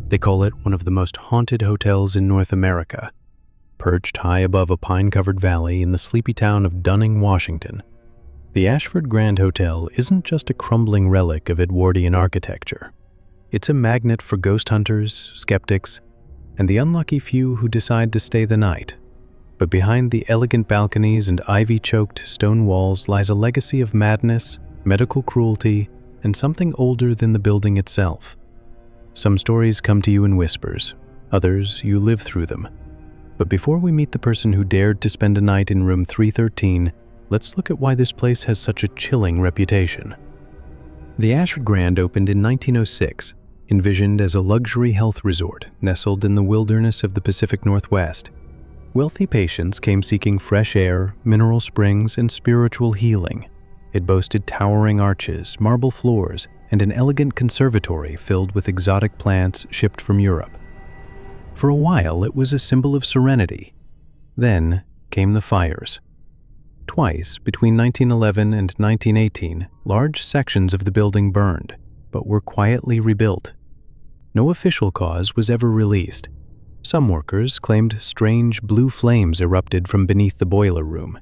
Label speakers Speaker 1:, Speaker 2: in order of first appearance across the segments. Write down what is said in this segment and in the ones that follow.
Speaker 1: They call it one of the most haunted hotels in North America. Perched high above a pine-covered valley in the sleepy town of Dunning, Washington, the Ashford Grand Hotel isn't just a crumbling relic of Edwardian architecture. It's a magnet for ghost hunters, skeptics, and the unlucky few who decide to stay the night. But behind the elegant balconies and ivy-choked stone walls lies a legacy of madness, medical cruelty, and something older than the building itself. Some stories come to you in whispers, others you live through them. But before we meet the person who dared to spend a night in room 313, let's look at why this place has such a chilling reputation. The Ashford Grand opened in 1906, envisioned as a luxury health resort nestled in the wilderness of the Pacific Northwest. Wealthy patients came seeking fresh air, mineral springs, and spiritual healing. It boasted towering arches, marble floors, and an elegant conservatory filled with exotic plants shipped from Europe. For a while, it was a symbol of serenity. Then came the fires. Twice, between 1911 and 1918, large sections of the building burned, but were quietly rebuilt. No official cause was ever released. Some workers claimed strange blue flames erupted from beneath the boiler room.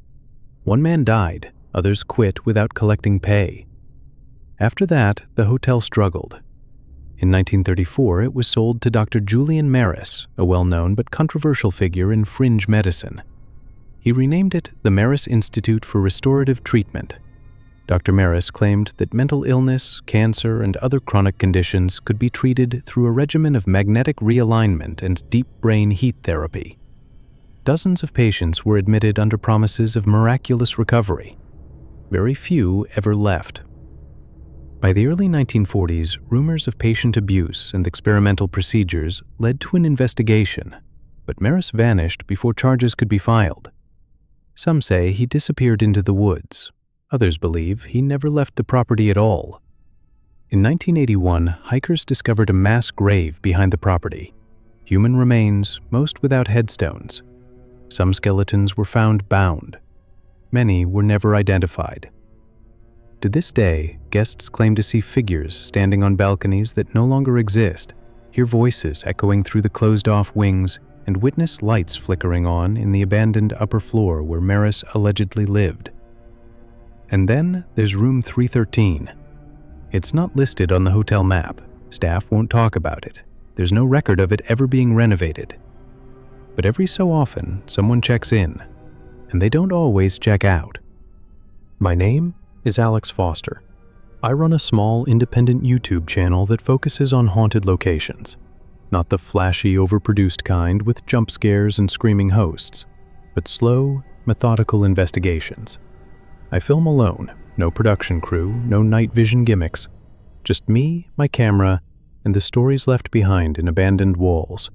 Speaker 1: One man died, others quit without collecting pay. After that, the hotel struggled. In 1934, it was sold to Dr. Julian Maris, a well-known but controversial figure in fringe medicine. He renamed it the Maris Institute for Restorative Treatment. Dr. Maris claimed that mental illness, cancer, and other chronic conditions could be treated through a regimen of magnetic realignment and deep brain heat therapy. Dozens of patients were admitted under promises of miraculous recovery. Very few ever left. By the early 1940s, rumors of patient abuse and experimental procedures led to an investigation, but Maris vanished before charges could be filed. Some say he disappeared into the woods. Others believe he never left the property at all. In 1981, hikers discovered a mass grave behind the property. Human remains, most without headstones. Some skeletons were found bound. Many were never identified. To this day, guests claim to see figures standing on balconies that no longer exist, hear voices echoing through the closed-off wings, and witness lights flickering on in the abandoned upper floor where Maris allegedly lived. And then there's room 313. It's not listed on the hotel map. Staff won't talk about it. There's no record of it ever being renovated. But every so often, someone checks in, and they don't always check out. My name is Alex Foster. I run a small, independent YouTube channel that focuses on haunted locations. Not the flashy, overproduced kind with jump scares and screaming hosts, but slow, methodical investigations. I film alone, no production crew, no night vision gimmicks. Just me, my camera, and the stories left behind in abandoned walls.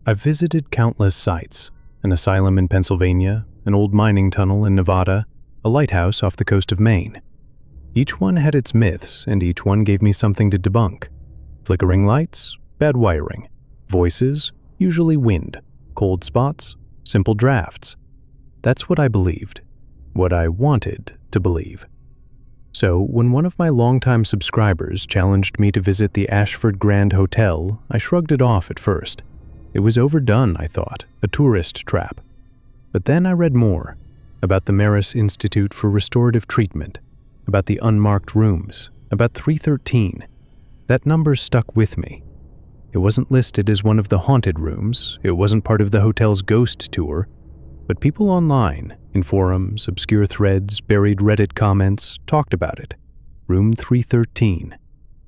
Speaker 1: I've visited countless sites, an asylum in Pennsylvania, an old mining tunnel in Nevada, a lighthouse off the coast of Maine. Each one had its myths, and each one gave me something to debunk. Flickering lights, bad wiring. Voices, usually wind. Cold spots, simple drafts. That's what I believed. What I wanted to believe. So, when one of my longtime subscribers challenged me to visit the Ashford Grand Hotel, I shrugged it off at first. It was overdone, I thought, a tourist trap. But then I read more, about the Maris Institute for Restorative Treatment, about the unmarked rooms, about 313. That number stuck with me. It wasn't listed as one of the haunted rooms, it wasn't part of the hotel's ghost tour, but people online, in forums, obscure threads, buried Reddit comments, talked about it. Room 313,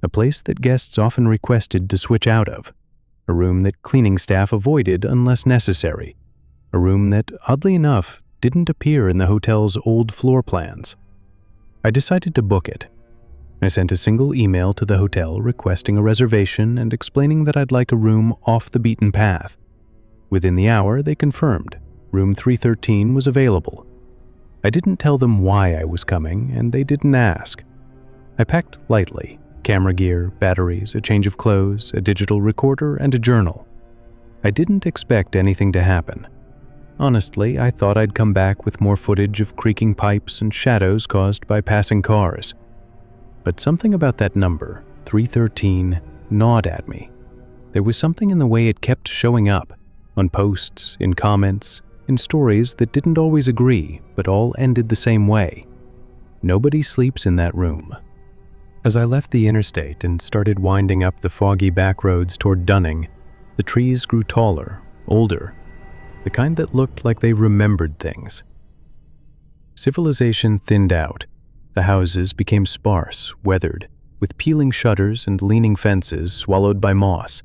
Speaker 1: a place that guests often requested to switch out of, a room that cleaning staff avoided unless necessary, a room that, oddly enough, didn't appear in the hotel's old floor plans. I decided to book it. I sent a single email to the hotel requesting a reservation and explaining that I'd like a room off the beaten path. Within the hour, they confirmed. Room 313 was available. I didn't tell them why I was coming, and they didn't ask. I packed lightly, camera gear, batteries, a change of clothes, a digital recorder, and a journal. I didn't expect anything to happen. Honestly, I thought I'd come back with more footage of creaking pipes and shadows caused by passing cars. But something about that number, 313, gnawed at me. There was something in the way it kept showing up, on posts, in comments, in stories that didn't always agree, but all ended the same way. Nobody sleeps in that room. As I left the interstate and started winding up the foggy back roads toward Dunning, the trees grew taller, older, the kind that looked like they remembered things. Civilization thinned out. The houses became sparse, weathered, with peeling shutters and leaning fences swallowed by moss.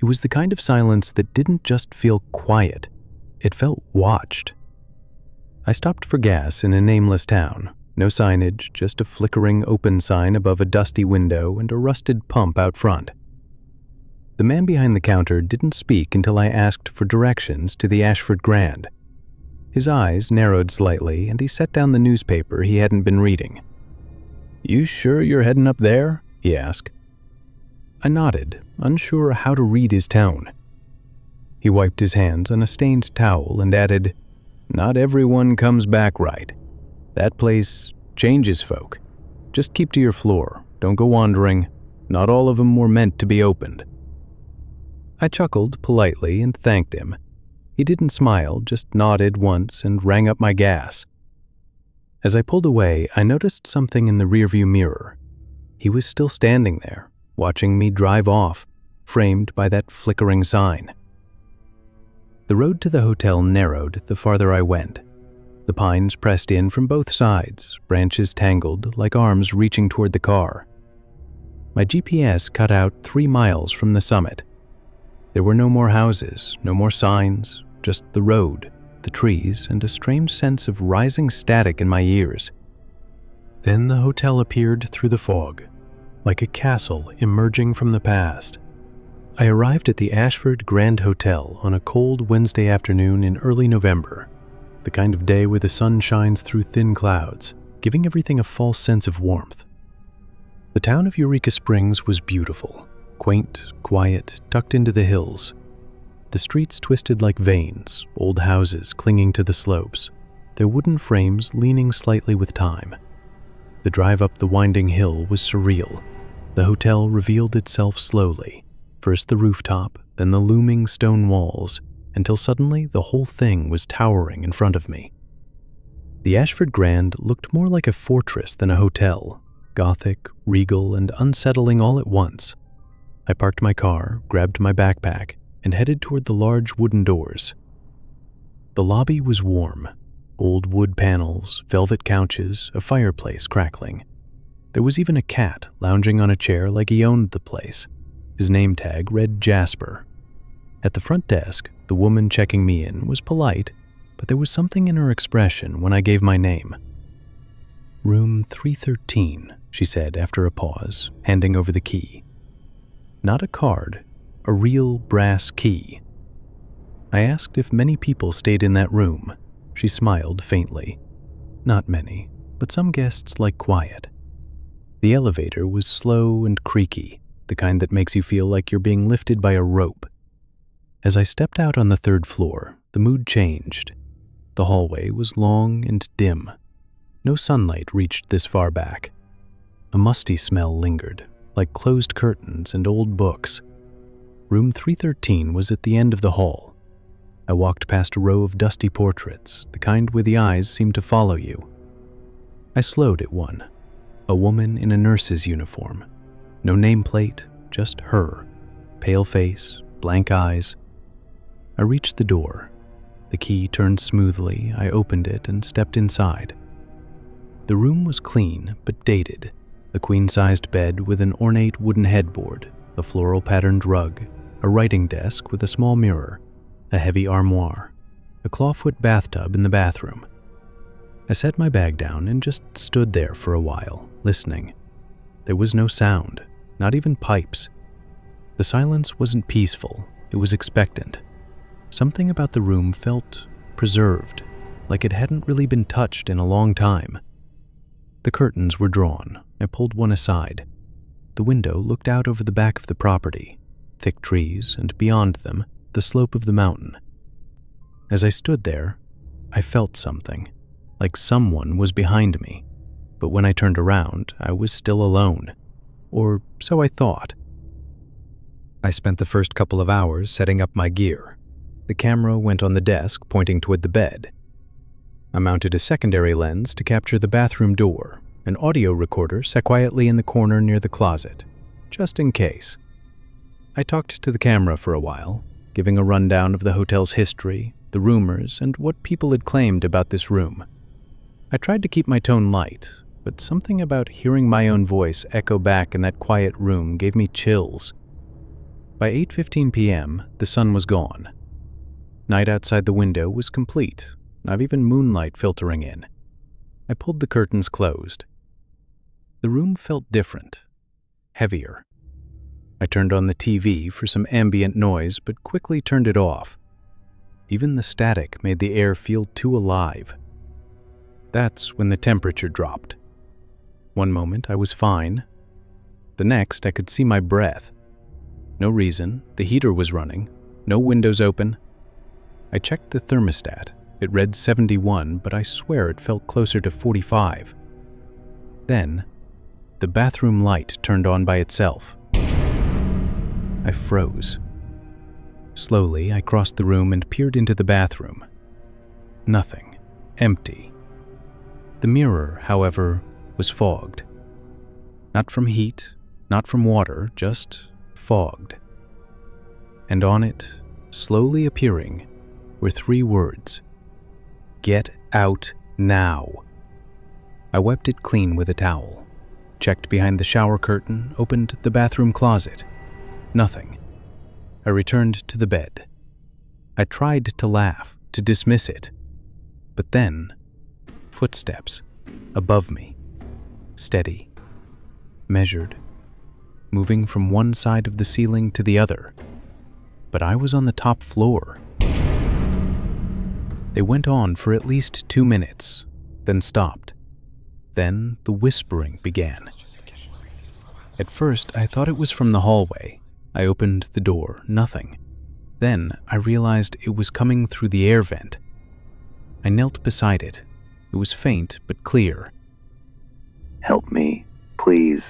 Speaker 1: It was the kind of silence that didn't just feel quiet, it felt watched. I stopped for gas in a nameless town. No signage, just a flickering open sign above a dusty window and a rusted pump out front. The man behind the counter didn't speak until I asked for directions to the Ashford Grand. His eyes narrowed slightly and he set down the newspaper he hadn't been reading. "You sure you're heading up there?" he asked. I nodded, unsure how to read his tone. He wiped his hands on a stained towel and added, "Not everyone comes back right. That place changes folk. Just keep to your floor. Don't go wandering. Not all of them were meant to be opened." I chuckled politely and thanked him. He didn't smile, just nodded once and rang up my gas. As I pulled away, I noticed something in the rearview mirror. He was still standing there, watching me drive off, framed by that flickering sign. The road to the hotel narrowed the farther I went. The pines pressed in from both sides, branches tangled like arms reaching toward the car. My GPS cut out 3 miles from the summit. There were no more houses, no more signs, just the road, the trees, and a strange sense of rising static in my ears. Then the hotel appeared through the fog, like a castle emerging from the past. I arrived at the Ashford Grand Hotel on a cold Wednesday afternoon in early November, the kind of day where the sun shines through thin clouds, giving everything a false sense of warmth. The town of Eureka Springs was beautiful, quaint, quiet, tucked into the hills. The streets twisted like veins, old houses clinging to the slopes, their wooden frames leaning slightly with time. The drive up the winding hill was surreal. The hotel revealed itself slowly, first the rooftop, then the looming stone walls, until suddenly the whole thing was towering in front of me. The Ashford Grand looked more like a fortress than a hotel, gothic, regal, and unsettling all at once. I parked my car, grabbed my backpack, and headed toward the large wooden doors. The lobby was warm. Old wood panels, velvet couches, a fireplace crackling. There was even a cat lounging on a chair like he owned the place. His name tag read Jasper. At the front desk, the woman checking me in was polite, but there was something in her expression when I gave my name. "Room 313, she said after a pause, handing over the key. Not a card, a real brass key. I asked if many people stayed in that room. She smiled faintly. Not many, but some guests like quiet. The elevator was slow and creaky, the kind that makes you feel like you're being lifted by a rope. As I stepped out on the 3rd floor, the mood changed. The hallway was long and dim. No sunlight reached this far back. A musty smell lingered, like closed curtains and old books. Room 313 was at the end of the hall. I walked past a row of dusty portraits, the kind where the eyes seemed to follow you. I slowed at one, a woman in a nurse's uniform. No nameplate, just her. Pale face, blank eyes. I reached the door. The key turned smoothly, I opened it and stepped inside. The room was clean but dated. A queen-sized bed with an ornate wooden headboard, a floral-patterned rug, a writing desk with a small mirror, a heavy armoire, a clawfoot bathtub in the bathroom. I set my bag down and just stood there for a while, listening. There was no sound, not even pipes. The silence wasn't peaceful, it was expectant. Something about the room felt preserved, like it hadn't really been touched in a long time. The curtains were drawn. I pulled one aside. The window looked out over the back of the property, thick trees, and beyond them, the slope of the mountain. As I stood there, I felt something, like someone was behind me, but when I turned around, I was still alone, or so I thought. I spent the first couple of hours setting up my gear. The camera went on the desk, pointing toward the bed. I mounted a secondary lens to capture the bathroom door. An audio recorder sat quietly in the corner near the closet, just in case. I talked to the camera for a while, giving a rundown of the hotel's history, the rumors, and what people had claimed about this room. I tried to keep my tone light, but something about hearing my own voice echo back in that quiet room gave me chills. By 8:15 p.m., the sun was gone. Night outside the window was complete, not even moonlight filtering in. I pulled the curtains closed. The room felt different, heavier. I turned on the TV for some ambient noise, but quickly turned it off. Even the static made the air feel too alive. That's when the temperature dropped. One moment I was fine. The next I could see my breath. No reason, the heater was running, no windows open. I checked the thermostat. It read 71, but I swear it felt closer to 45. Then, the bathroom light turned on by itself. I froze. Slowly, I crossed the room and peered into the bathroom. Nothing. Empty. The mirror, however, was fogged. Not from heat, not from water, just fogged. And on it, slowly appearing, were 3 words. Get out now. I wiped it clean with a towel, checked behind the shower curtain, opened the bathroom closet. Nothing. I returned to the bed. I tried to laugh, to dismiss it. But then, footsteps, above me, steady, measured, moving from one side of the ceiling to the other. But I was on the top floor. They went on for at least 2 minutes, then stopped. Then the whispering began. At first, I thought it was from the hallway. I opened the door, nothing. Then I realized it was coming through the air vent. I knelt beside it. It was faint but clear.
Speaker 2: Help me, please,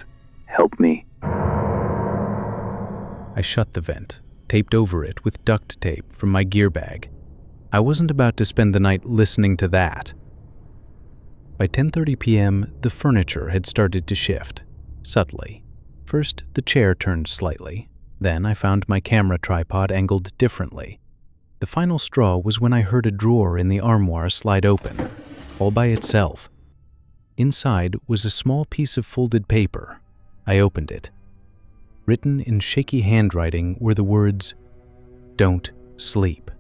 Speaker 2: help me.
Speaker 1: I shut the vent, taped over it with duct tape from my gear bag. I wasn't about to spend the night listening to that. By 10:30 p.m., the furniture had started to shift, subtly. First, the chair turned slightly. Then I found my camera tripod angled differently. The final straw was when I heard a drawer in the armoire slide open, all by itself. Inside was a small piece of folded paper. I opened it. Written in shaky handwriting were the words, "Don't sleep."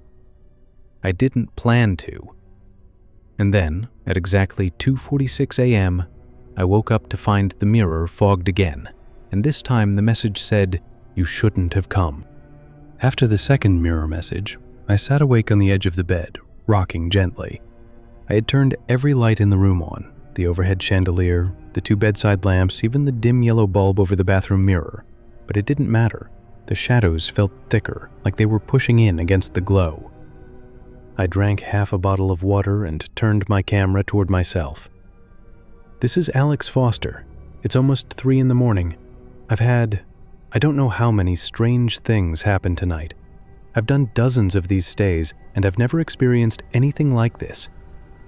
Speaker 1: I didn't plan to. And then, at exactly 2:46 a.m., I woke up to find the mirror fogged again, and this time the message said, "You shouldn't have come." After the second mirror message, I sat awake on the edge of the bed, rocking gently. I had turned every light in the room on, the overhead chandelier, the 2 bedside lamps, even the dim yellow bulb over the bathroom mirror. But it didn't matter. The shadows felt thicker, like they were pushing in against the glow. I drank half a bottle of water and turned my camera toward myself. This is Alex Foster. It's almost 3 in the morning. I've had, I don't know how many strange things happen tonight. I've done dozens of these stays, and I've never experienced anything like this.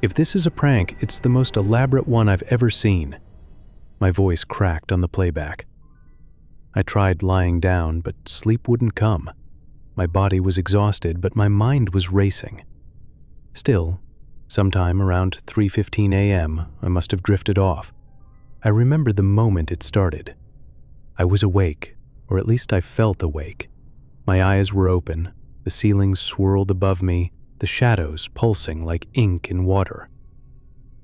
Speaker 1: If this is a prank, it's the most elaborate one I've ever seen. My voice cracked on the playback. I tried lying down, but sleep wouldn't come. My body was exhausted, but my mind was racing. Still, sometime around 3:15 a.m., I must have drifted off. I remember the moment it started. I was awake, or at least I felt awake. My eyes were open, the ceiling swirled above me, the shadows pulsing like ink in water.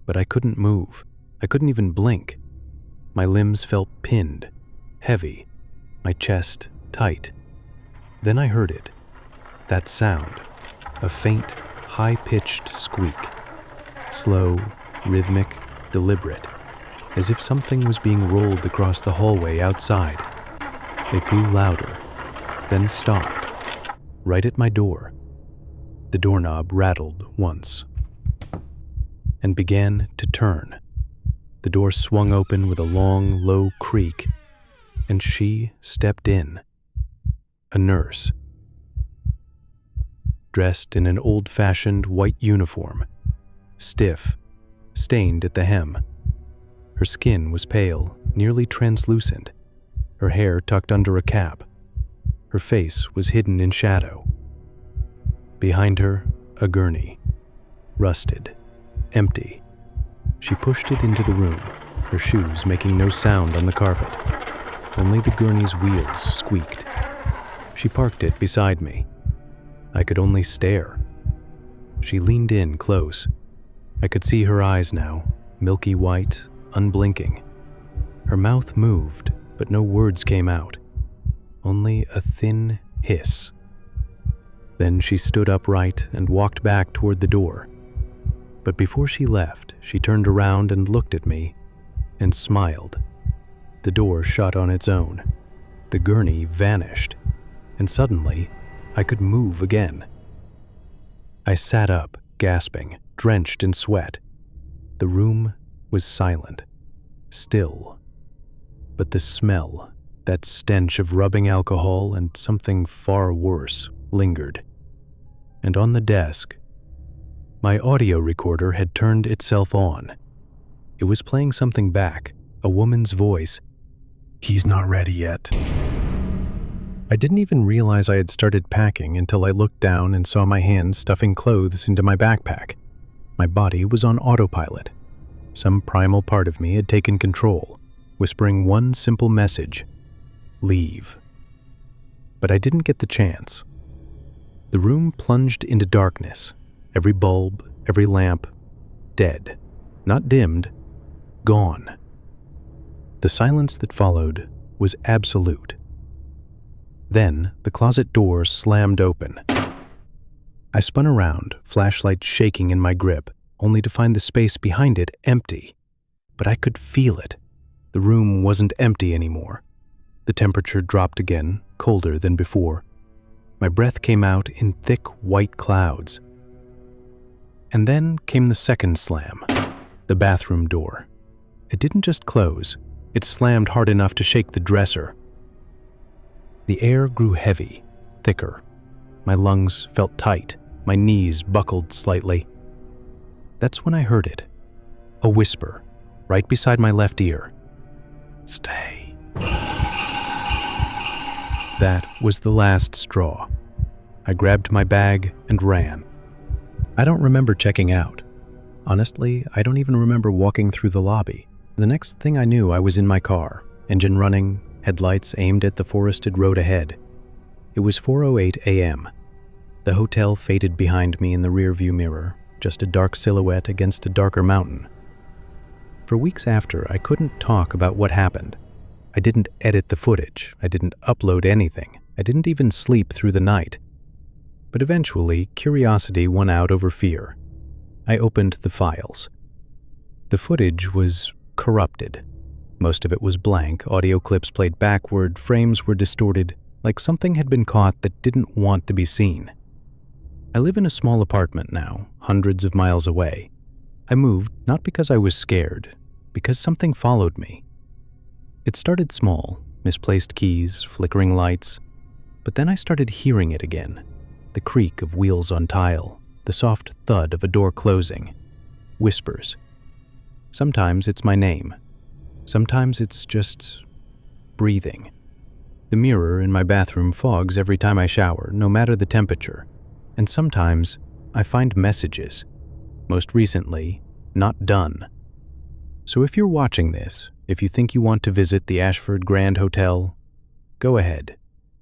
Speaker 1: But I couldn't move. I couldn't even blink. My limbs felt pinned, heavy, my chest tight. Then I heard it. That sound, a faint, high-pitched squeak. Slow, rhythmic, deliberate, as if something was being rolled across the hallway outside. It grew louder, then stopped, right at my door. The doorknob rattled once and began to turn. The door swung open with a long, low creak, and she stepped in. a nurse, dressed in an old-fashioned white uniform, stiff, stained at the hem. Her skin was pale, nearly translucent, her hair tucked under a cap. Her face was hidden in shadow. Behind her, a gurney, rusted, empty. She pushed it into the room, her shoes making no sound on the carpet. Only the gurney's wheels squeaked. She parked it beside me. I could only stare. She leaned in close. I could see her eyes now, milky white, unblinking. Her mouth moved, but no words came out. Only a thin hiss. Then she stood upright and walked back toward the door. But before she left, she turned around and looked at me and smiled. The door shut on its own. The gurney vanished, and suddenly I could move again. I sat up, gasping, drenched in sweat. The room was silent, still. But the smell, that stench of rubbing alcohol and something far worse, lingered. And on the desk, my audio recorder had turned itself on. It was playing something back, a woman's voice.
Speaker 3: "He's not ready yet."
Speaker 1: I didn't even realize I had started packing until I looked down and saw my hands stuffing clothes into my backpack. My body was on autopilot. Some primal part of me had taken control, whispering one simple message: leave. But I didn't get the chance. The room plunged into darkness. Every bulb, every lamp, dead. Not dimmed, gone. The silence that followed was absolute. Then the closet door slammed open. I spun around, flashlight shaking in my grip, only to find the space behind it empty. But I could feel it. The room wasn't empty anymore. The temperature dropped again, colder than before. My breath came out in thick white clouds. And then came the second slam, the bathroom door. It didn't just close, it slammed hard enough to shake the dresser. The air grew heavy, thicker. My lungs felt tight, my knees buckled slightly. That's when I heard it, a whisper, right beside my left ear. "Stay." That was the last straw. I grabbed my bag and ran. I don't remember checking out. Honestly, I don't even remember walking through the lobby. The next thing I knew, I was in my car, engine running, headlights aimed at the forested road ahead. It was 4:08 a.m. The hotel faded behind me in the rearview mirror, just a dark silhouette against a darker mountain. For weeks after, I couldn't talk about what happened. I didn't edit the footage. I didn't upload anything. I didn't even sleep through the night. But eventually, curiosity won out over fear. I opened the files. The footage was corrupted. Most of it was blank, audio clips played backward, frames were distorted, like something had been caught that didn't want to be seen. I live in a small apartment now, hundreds of miles away. I moved not because I was scared, because something followed me. It started small, misplaced keys, flickering lights, but then I started hearing it again. The creak of wheels on tile, the soft thud of a door closing, whispers. Sometimes it's my name. Sometimes it's just breathing. The mirror in my bathroom fogs every time I shower, no matter the temperature. And sometimes I find messages. Most recently, "not done." So if you're watching this, if you think you want to visit the Ashford Grand Hotel, go ahead.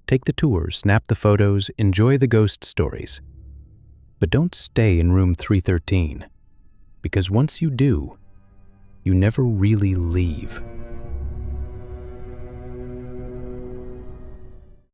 Speaker 1: Take the tour, snap the photos, enjoy the ghost stories. But don't stay in room 313, because once you do, you never really leave.